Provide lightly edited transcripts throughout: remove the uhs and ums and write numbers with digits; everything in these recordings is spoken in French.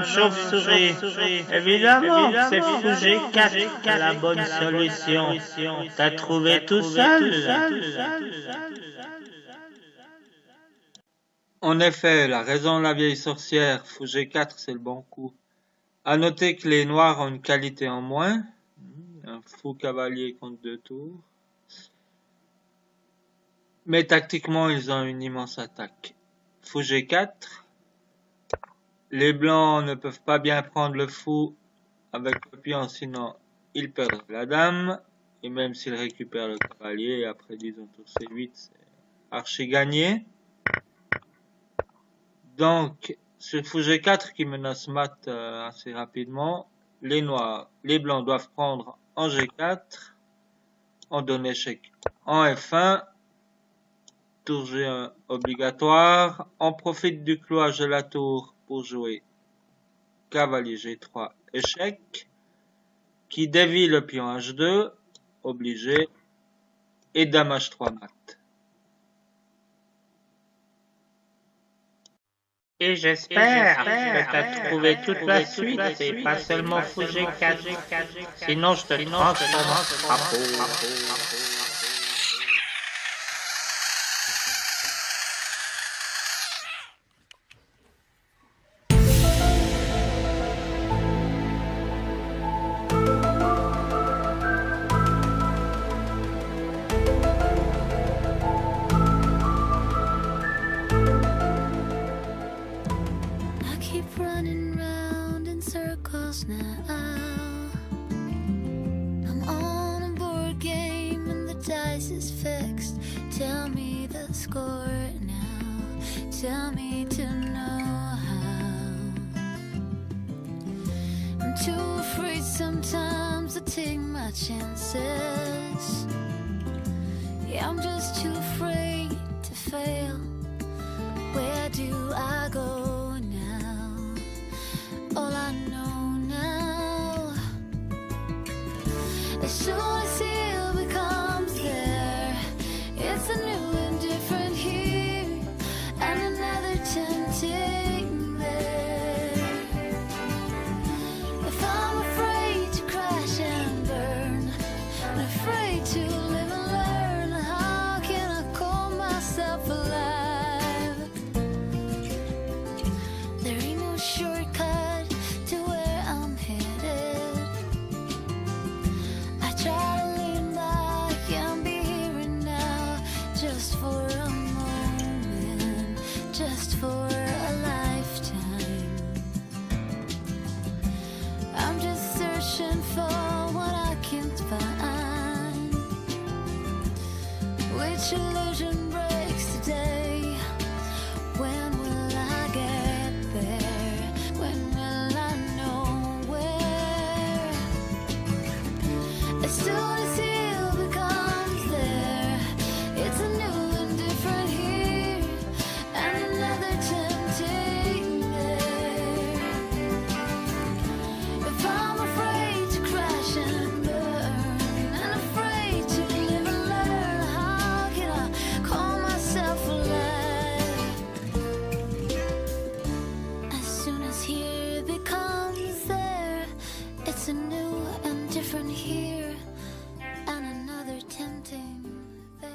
une chauve-souris. Évidemment, c'est fou G4 la bonne solution. T'as trouvé tout seul? En effet, la raison de la vieille sorcière, fou G4 c'est le bon coup. À noter que les noirs ont une qualité en moins. Un fou cavalier contre 2 tours. Mais tactiquement, ils ont une immense attaque. Fou G4. Les blancs ne peuvent pas bien prendre le fou avec le pion, sinon ils perdent la dame. Et même s'ils récupèrent le cavalier, après disons tour C8, c'est archi gagné. Donc, sur fou G4 qui menace mat assez rapidement, les blancs doivent prendre en G4, on donne échec en F1, tour G1 obligatoire, on profite du clouage de la tour pour jouer cavalier G3 échec, qui dévie le pion H2, obligé, et dame H3 mat. Et j'espère que t'as trouvé toute la suite et pas seulement fou G4. Sinon, je te transforme en crapaud. Running round in circles now. I'm on a board game and the dice is fixed. Tell me the score now. Tell me to know how. I'm too afraid sometimes to take my chances. Yeah, I'm just too afraid to fail. Where do I go? All I know now, as soon as heel becomes there, it's a new and different here, and another tempting there. If I'm afraid to crash and burn, and afraid to live and learn, how can I call myself alive? There ain't no shortcut illusion breaks today. When will I get there? When will I know where? As soon as heel becomes there, it's a new and different here, and another tempting there. If I'm afraid to crash and burn, and afraid to live and learn, how can I call myself alive? As soon as here becomes there, it's a new and different here, and another tempting there.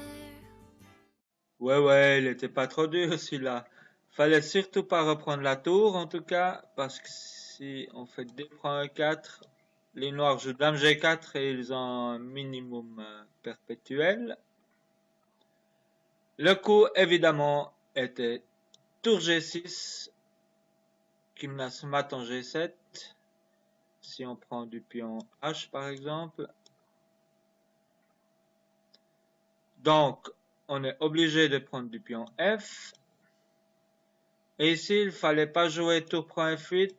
Ouais, il était pas trop dur celui-là. Fallait surtout pas reprendre la tour en tout cas, parce que si on fait D prend E4, les noirs jouent dame G4 et ils ont un minimum perpétuel. Le coup évidemment était tour G6 qui menace mat en G7 si on prend du pion H par exemple. Donc on est obligé de prendre du pion F. Et ici, il fallait pas jouer tour prend F8,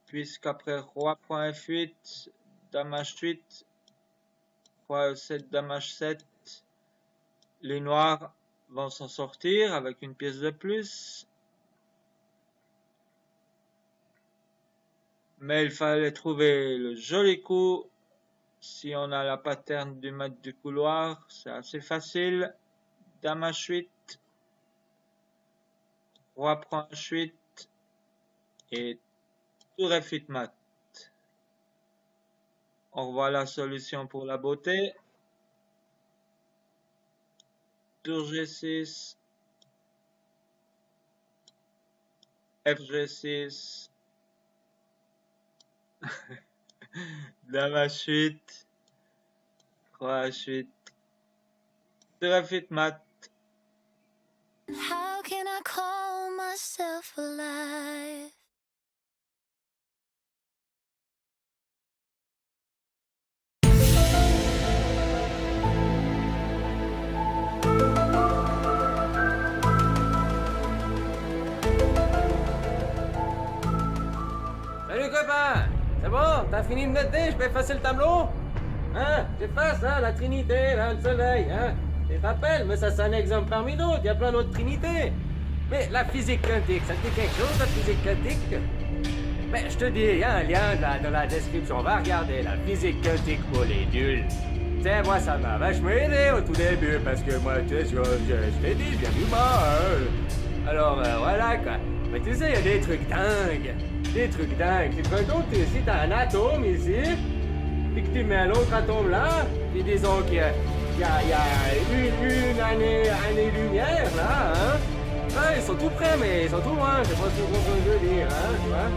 puisqu'après roi prend F8, dame H8, roi E7, dame H7, les noirs vont s'en sortir avec une pièce de plus. Mais il fallait trouver le joli coup. Si on a la pattern du maître du couloir, c'est assez facile. Dame H8, roi prend H8 et Tour Eiffel mat. On revoit la solution pour la beauté. Tour G6. FG6. Dame H8. Roi H8. Tour Eiffel mat. How can I call myself alive? Salut copain! C'est bon? T'as fini de noter? Je peux effacer le tableau? Hein? J'efface, hein? La Trinité, là, le soleil, hein? Tu te rappelles? Mais ça, c'est un exemple parmi d'autres. Il y a plein d'autres Trinités. Mais la physique quantique, ça te dit quelque chose, la physique quantique? Mais je te dis, il y a un lien dans la description. On va regarder la physique quantique pour les nuls. Tu sais, moi, ça m'a vachement aidé au tout début, parce que moi, tu sais, je t'ai dit, je viens du bas, hein. Alors, voilà, quoi. Mais tu sais, il y a des trucs dingues. Des trucs dingues. Tu te rends compte, si t'as un atome ici, puis que tu mets l'autre atome là, puis disons qu'il y a une année-lumière là, hein. Ouais, ils sont tout près, mais ils sont tout loin. Je sais pas ce que je veux dire, hein, tu vois.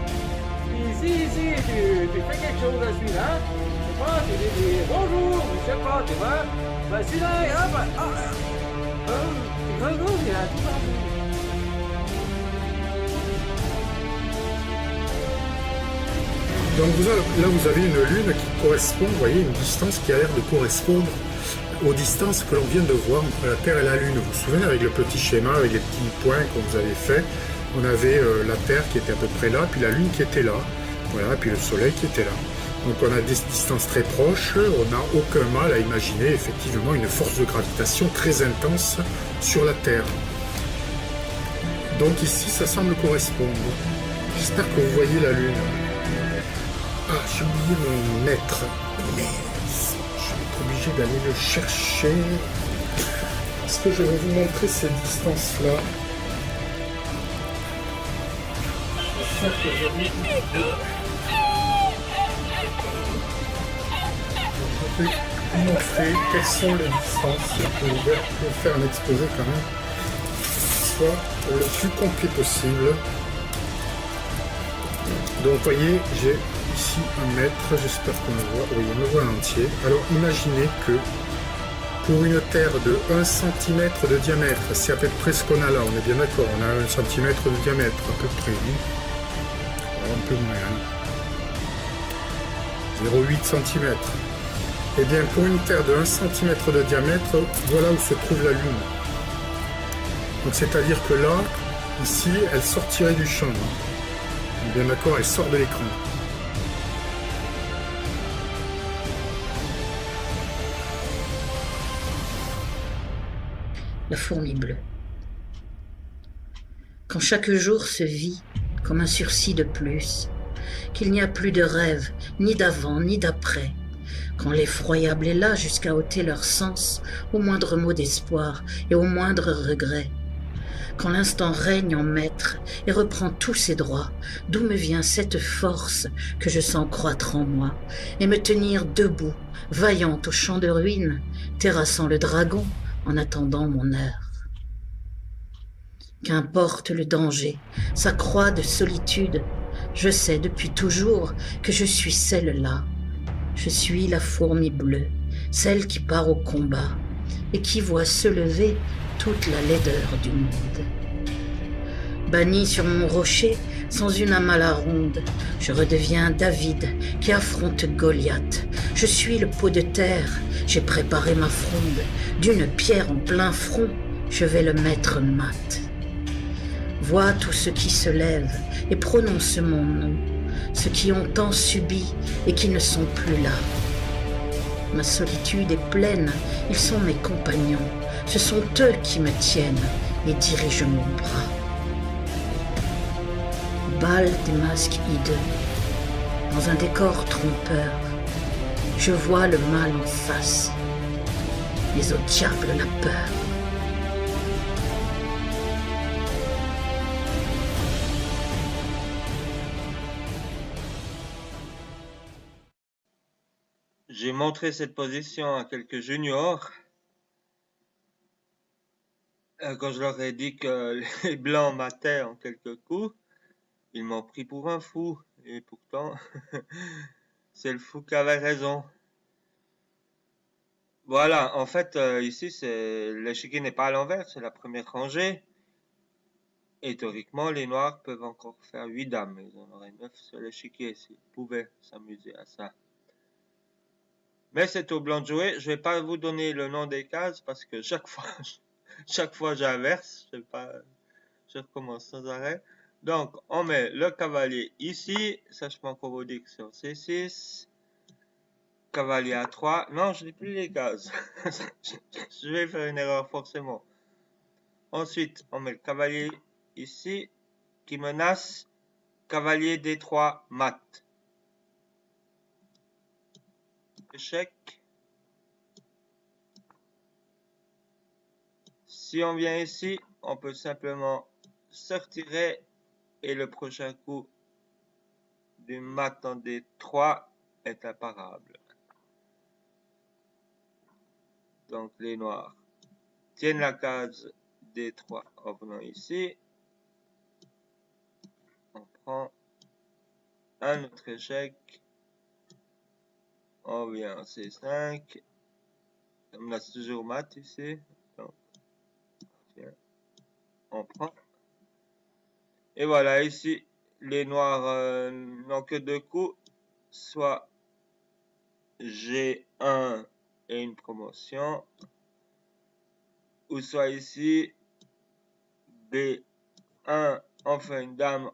Puis ici, tu fais quelque chose à celui-là, je sais pas, tu lui dis bonjour, je sais pas, tu vois. Bah, celui-là, hop, tu te rends compte, il a tout partout. Donc là, vous avez une lune qui correspond, vous voyez, une distance qui a l'air de correspondre aux distances que l'on vient de voir entre la Terre et la Lune. Vous vous souvenez, avec le petit schéma, avec les petits points que vous avez fait, on avait la Terre qui était à peu près là, puis la Lune qui était là, voilà, puis le Soleil qui était là. Donc on a des distances très proches, on n'a aucun mal à imaginer effectivement une force de gravitation très intense sur la Terre. Donc ici, ça semble correspondre. J'espère que vous voyez la Lune. Ah, j'ai oublié mon mètre, mais je vais être obligé d'aller le chercher. Est-ce que je vais vous montrer ces distances-là? J'espère que je vais vous montrer quelles sont les distances pour faire un exposé quand même, soit le plus complet possible. Donc vous voyez, j'ai ici un mètre, j'espère qu'on le voit, oui on le voit en entier. Alors imaginez que pour une Terre de 1 cm de diamètre, c'est à peu près ce qu'on a là, on est bien d'accord, on a 1 cm de diamètre à peu près, un peu moins, 0,8 cm. Et bien pour une Terre de 1 cm de diamètre, voilà où se trouve la Lune. Donc c'est-à-dire que là, ici, elle sortirait du champ. Bien d'accord, elle sort de l'écran. La fourmi bleue. Quand chaque jour se vit comme un sursis de plus, qu'il n'y a plus de rêve, ni d'avant, ni d'après, quand l'effroyable est là jusqu'à ôter leur sens au moindre mot d'espoir et au moindre regret, quand l'instant règne en maître et reprend tous ses droits, d'où me vient cette force que je sens croître en moi et me tenir debout, vaillante au champ de ruines, terrassant le dragon en attendant mon heure. Qu'importe le danger, sa croix de solitude, je sais depuis toujours que je suis celle-là. Je suis la fourmi bleue, celle qui part au combat et qui voit se lever toute la laideur du monde. Banni sur mon rocher, sans une âme à la ronde, je redeviens David qui affronte Goliath. Je suis le pot de terre, j'ai préparé ma fronde, d'une pierre en plein front, je vais le mettre mat. Vois tous ceux qui se lèvent et prononcent mon nom, ceux qui ont tant subi et qui ne sont plus là. Ma solitude est pleine, ils sont mes compagnons, ce sont eux qui me tiennent et dirigent mon bras. Bal des masques hideux, dans un décor trompeur, je vois le mal en face, mais au diable la peur. J'ai montré cette position à quelques juniors. Quand je leur ai dit que les blancs mataient en quelques coups, ils m'ont pris pour un fou. Et pourtant, c'est le fou qui avait raison. Voilà, en fait, ici, l'échiquier n'est pas à l'envers, c'est la première rangée. Et théoriquement, les noirs peuvent encore faire 8 dames. Ils en auraient 9 sur l'échiquier s'ils pouvaient s'amuser à ça. Mais c'est au blanc de jouer. Je vais pas vous donner le nom des cases parce que chaque fois j'inverse. Je recommence sans arrêt. Donc, on met le cavalier ici. Sachement qu'on vous dit que sur C6. Cavalier A3. Non, je n'ai plus les cases. Je vais faire une erreur forcément. Ensuite, on met le cavalier ici qui menace cavalier D3 mat. Échec. Si on vient ici, on peut simplement se retirer et le prochain coup du mat en D3 est imparable. Donc les noirs tiennent la case D3 en venant ici. On prend un autre échec. On vient en C5. On a toujours mat ici. Donc, tiens, on prend. Et voilà, ici, les noirs n'ont que 2 coups. Soit G1 et une promotion. Ou soit ici, B1, on fait une dame.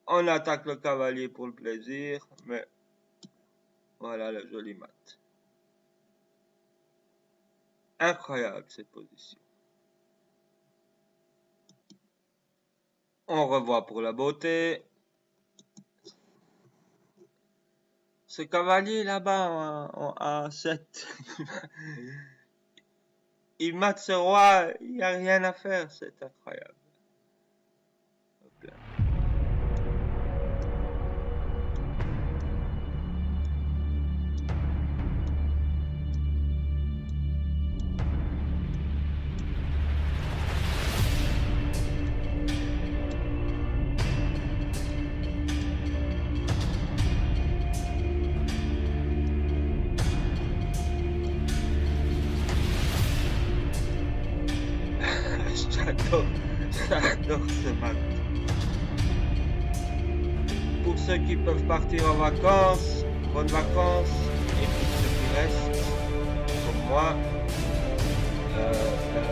On attaque le cavalier pour le plaisir. Mais voilà le joli mat. Incroyable cette position. On revoit pour la beauté. Ce cavalier là-bas en A7, il mate ce roi, il n'y a rien à faire, c'est incroyable. Hop là. J'adore ce mat. Pour ceux qui peuvent partir en vacances, bonnes vacances. Et pour ceux qui restent, comme moi,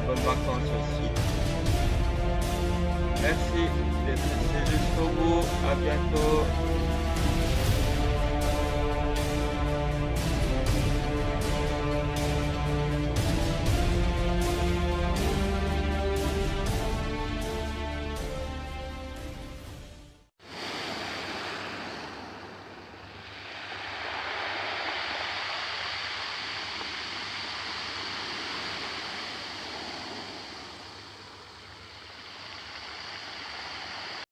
bonnes vacances aussi. Merci d'être resté jusqu'au bout. À bientôt.